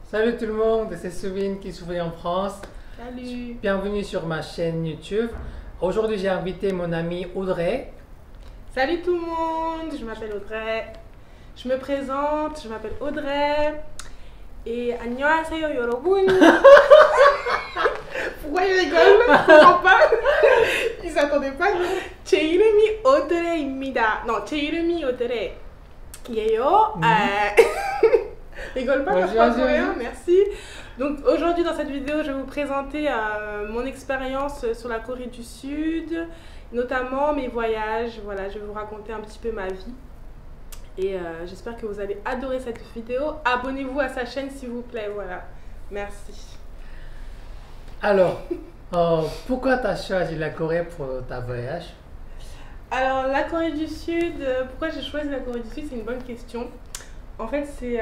Salut tout le monde, c'est Souvine qui sourit en France. Salut. Bienvenue sur ma chaîne YouTube. Aujourd'hui, j'ai invité mon amie Audrey. Salut tout le monde, je m'appelle Audrey. Je me présente, je m'appelle Audrey. Et 안녕하세요 여러분. Pourquoi il rigole? Je comprends pas. Il s'attendait pas. 제 이름이 Audrey입니다. Non, 제 이름이 Audrey예요. Rigole pas, Ouais, parce que vas-y, coréen, vas-y. merci. Donc aujourd'hui dans cette vidéo, je vais vous présenter mon expérience sur la Corée du Sud, notamment mes voyages. Voilà, je vais vous raconter un petit peu ma vie. Et j'espère que vous allez adorer cette vidéo. Abonnez-vous à sa chaîne s'il vous plaît, voilà. Merci. Alors, pourquoi tu as choisi la Corée pour ta voyage? Alors la Corée du Sud, pourquoi j'ai choisi la Corée du Sud, c'est une bonne question. En fait, c'est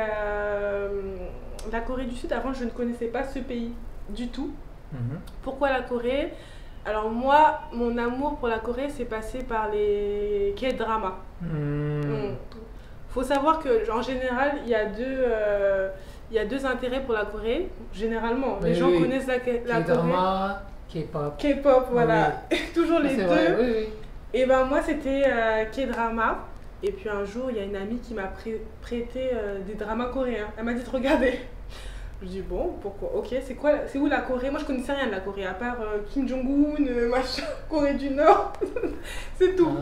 la Corée du Sud. Avant, je ne connaissais pas ce pays du tout. Pourquoi la Corée? Alors moi, mon amour pour la Corée, c'est passé par les K-dramas. Faut savoir que en général, il y a deux intérêts pour la Corée. Généralement, les gens connaissent la Corée. K-drama, K-pop. K-pop, voilà. Toujours les deux. Vrai, oui. Et ben moi, c'était K-drama. Et puis un jour, il y a une amie qui m'a prêté des dramas coréens. Elle m'a dit de regarder. Je dis bon, pourquoi? Ok, c'est où la Corée? Moi, je connaissais rien de la Corée, à part Kim Jong-un, machin, Corée du Nord. C'est tout.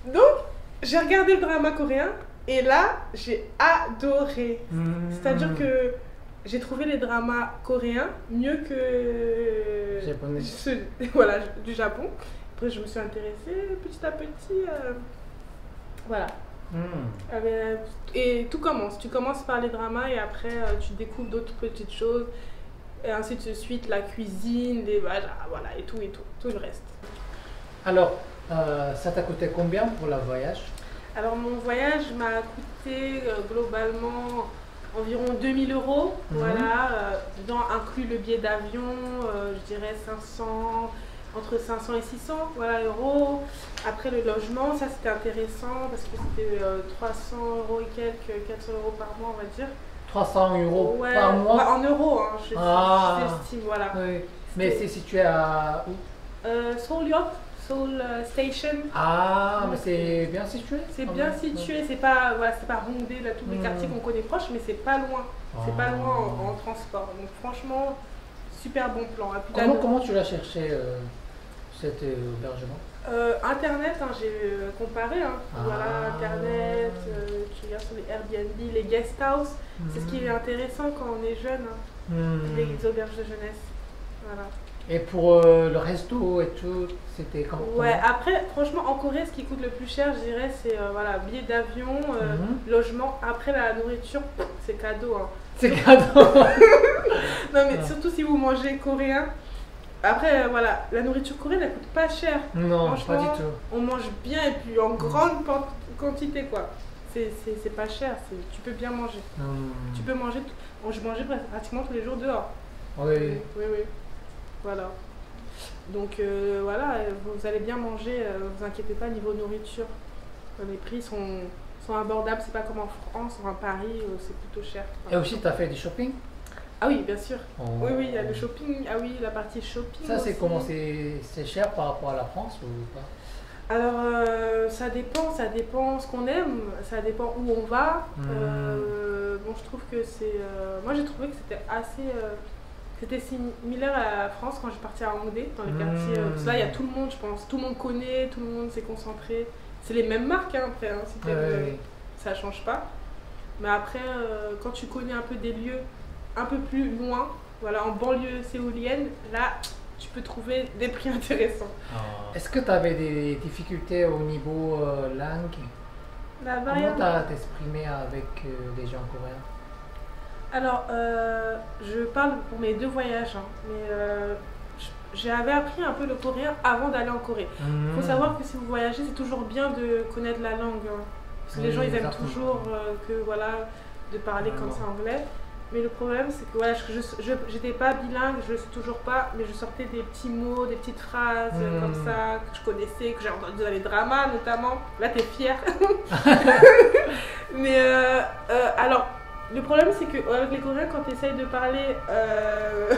Donc, j'ai regardé le drama coréen et là, j'ai adoré. C'est-à-dire que j'ai trouvé les dramas coréens mieux que Japonais. ceux voilà, du Japon. Après, je me suis intéressée petit à petit. Voilà. Et tout commence. Tu commences par les dramas et après tu découvres d'autres petites choses. Et ainsi de suite, la cuisine, voilà, et tout, tout le reste. Alors, ça t'a coûté combien pour le voyage? Alors mon voyage m'a coûté globalement environ 2000 €. Voilà, dedans inclus le billet d'avion, je dirais 500, entre 500 et 600 voilà, euros. Après le logement, ça c'était intéressant parce que c'était 300 € et quelques, 400 € par mois on va dire. 300 € Ouais, par mois? bah, en euros, hein, j'estime, voilà. Oui. Mais c'est situé à où? Seoul-yok, Seoul Station. Ah, mais c'est bien situé? C'est bien situé, c'est pas, voilà, pas Hongdae, là, tous les quartiers qu'on connaît proches, mais c'est pas loin. C'est pas loin en transport. Donc franchement, super bon plan. Et puis, comment tu l'as cherché cet hébergement? Internet, hein, j'ai comparé. Hein. Voilà, Internet, tu regardes sur les Airbnb, les guest house. C'est ce qui est intéressant quand on est jeune, hein. Les auberges de jeunesse. Voilà. Et pour le resto et tout, c'était comment? Ouais, après, franchement, en Corée, ce qui coûte le plus cher, je dirais, c'est voilà, billet d'avion, logement. Après, la nourriture, c'est cadeau. Hein. C'est cadeau. Non, mais surtout si vous mangez coréen. Après, voilà, la nourriture coréenne, elle coûte pas cher. Non, pas du tout. On mange bien et puis en grande quantité, quoi. C'est pas cher, tu peux bien manger. Tu peux manger, je mangeais pratiquement tous les jours dehors. Oui. Oui. Voilà. Donc voilà, vous allez bien manger, vous inquiétez pas, niveau nourriture. Les prix sont abordables, c'est pas comme en France ou à Paris, c'est plutôt cher. Et aussi, tu as fait du shopping? Ah oui, bien sûr. Oui, il y a le shopping. Ah oui, la partie shopping. Ça, c'est comment? C'est cher par rapport à la France ou pas? Alors, ça dépend ce qu'on aime, ça dépend où on va. Bon, je trouve que c'est... moi, j'ai trouvé que c'était assez... c'était similaire à la France quand je partais à Hongdae, dans les quartiers. Parce que là, il y a tout le monde, je pense. Tout le monde connaît, tout le monde s'est concentré. C'est les mêmes marques, hein, après. Hein, si ça change pas. Mais après, quand tu connais un peu des lieux un peu plus loin, voilà, en banlieue séoulienne, là, tu peux trouver des prix intéressants. Est-ce que tu avais des difficultés au niveau langue? Comment tu as t'exprimé avec les gens coréens? Alors, je parle pour mes deux voyages, hein, mais j'avais appris un peu le coréen avant d'aller en Corée. Il faut savoir que si vous voyagez, c'est toujours bien de connaître la langue. Hein, parce que les gens, ils aiment toujours de parler comme ça anglais. Mais le problème, c'est que voilà, je n'étais pas bilingue, je ne le suis toujours pas, mais je sortais des petits mots, des petites phrases comme ça, que je connaissais, que j'ai entendu dans les dramas notamment. Là, t'es fière. Mais alors, Le problème, c'est qu'avec les Coréens, quand tu essayes de parler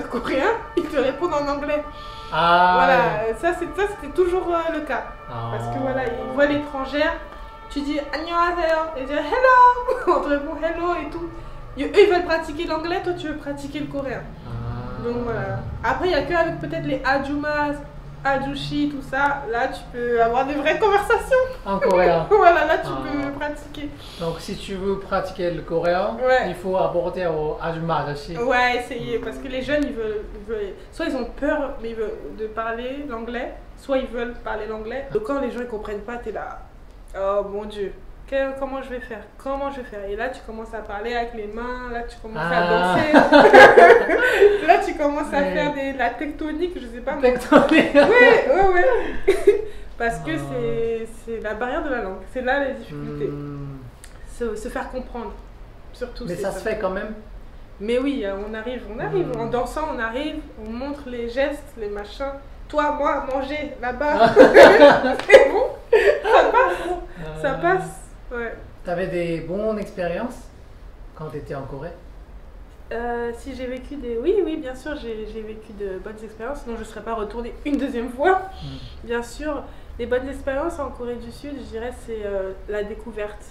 coréen, ils te répondent en anglais. Ah, voilà, ouais. ça c'était toujours le cas. Parce que voilà, ils voient l'étrangère, tu dis 안녕하세요, et ils disent hello, on te répond hello et tout. Eux, ils veulent pratiquer l'anglais, toi tu veux pratiquer le coréen. Donc voilà. Après, il n'y a qu'avec peut-être les ajumas, ajushi, tout ça, là tu peux avoir des vraies conversations. En coréen. Voilà, là tu peux pratiquer. Donc si tu veux pratiquer le coréen, il faut aborder au ajuma ajashi. Ouais, essayer, parce que les jeunes, ils veulent, soit ils ont peur mais ils veulent, de parler l'anglais, soit ils veulent parler l'anglais. Donc quand les gens ne comprennent pas, tu es là, oh mon Dieu. Comment je vais faire? Comment je vais faire? Et là, tu commences à parler avec les mains, là, tu commences à danser. Là, tu commences à faire de la tectonique, je sais pas. Tectonique. Ouais. Parce que c'est la barrière de la langue. C'est là les difficultés. Se faire comprendre, surtout. Mais ça se fait quand même. Mais oui, on arrive. En dansant, on arrive, on montre les gestes, les machins. Toi, moi, manger là-bas. C'est bon, ça passe. Ouais. T'avais des bonnes expériences quand tu étais en Corée? Si j'ai vécu des... Oui, bien sûr, j'ai vécu de bonnes expériences, sinon je ne serais pas retournée une deuxième fois. Bien sûr, les bonnes expériences en Corée du Sud, je dirais, c'est la découverte.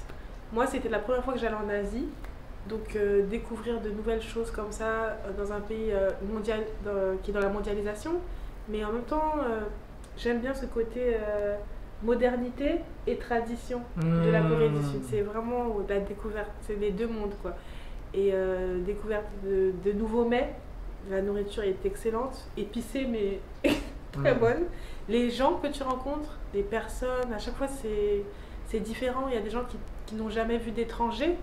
Moi, c'était la première fois que j'allais en Asie, donc découvrir de nouvelles choses comme ça dans un pays mondial qui est dans la mondialisation, mais en même temps, j'aime bien ce côté... modernité et tradition de la Corée du Sud. C'est vraiment la découverte, c'est les deux mondes quoi. Et découverte de nouveaux mets, la nourriture est excellente, épicée mais très bonne. Les gens que tu rencontres, les personnes, à chaque fois c'est différent. Il y a des gens qui n'ont jamais vu d'étrangers.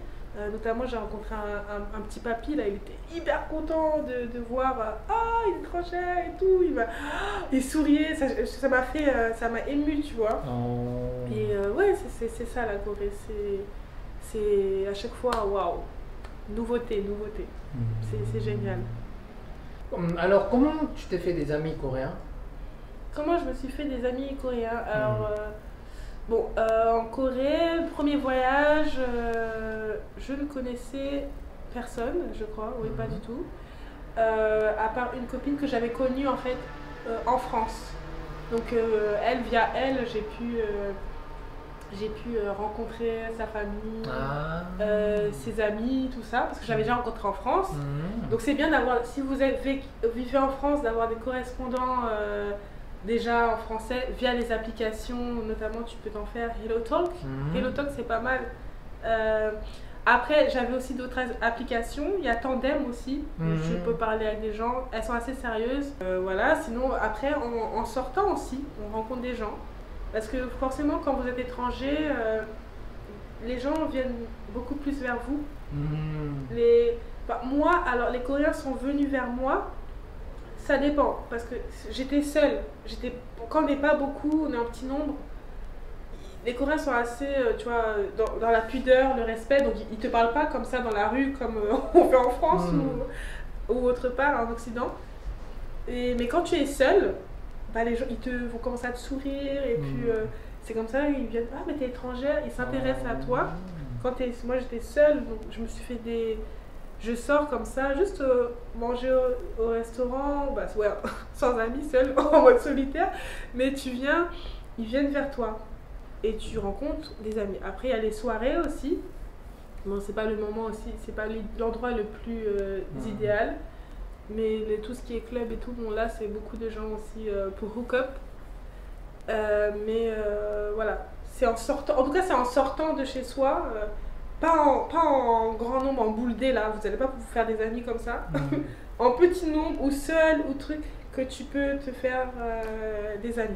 Notamment j'ai rencontré un petit papy là, il était hyper content de voir il est étranger et tout, il souriait, ça m'a ému, tu vois. Et ouais, c'est ça la Corée, c'est à chaque fois waouh, nouveauté. C'est génial. Alors comment tu t'es fait des amis coréens? Comment je me suis fait des amis coréens? Alors en Corée, premier voyage, je ne connaissais personne, je crois, oui, pas du tout. À part une copine que j'avais connue en fait en France. Donc via elle, j'ai pu rencontrer sa famille, ses amis, tout ça, parce que j'avais déjà rencontré en France. Donc c'est bien d'avoir, si vous vivez en France, d'avoir des correspondants déjà en français via les applications, notamment tu peux t'en faire HelloTalk. HelloTalk c'est pas mal. Après j'avais aussi d'autres applications, il y a Tandem aussi, je peux parler avec des gens, elles sont assez sérieuses. Voilà, sinon après en sortant aussi, on rencontre des gens. Parce que forcément quand vous êtes étranger, les gens viennent beaucoup plus vers vous. Moi, alors les Coréens sont venus vers moi. Ça dépend, parce que j'étais seule. Quand on n'est pas beaucoup, on est en petit nombre, les Coréens sont assez, tu vois, dans la pudeur, le respect, donc ils ne te parlent pas comme ça dans la rue, comme on fait en France ou autre part, en Occident. Mais quand tu es seule, les gens vont commencer à te sourire, et puis c'est comme ça, ils viennent, mais t'es étrangère, ils s'intéressent à toi. Moi j'étais seule, donc je me suis fait je sors comme ça, juste manger au restaurant, sans amis, seul, en mode solitaire. Mais ils viennent vers toi et tu rencontres des amis. Après, il y a les soirées aussi. Bon, c'est pas le moment aussi, c'est pas l'endroit le plus idéal. Mais tout ce qui est club et tout, bon là, c'est beaucoup de gens aussi pour hook up. Voilà, c'est en sortant, en tout cas, c'est en sortant de chez soi. Pas en grand nombre, en boule D là, vous n'allez pas vous faire des amis comme ça. En petit nombre ou seul ou truc, que tu peux te faire des amis.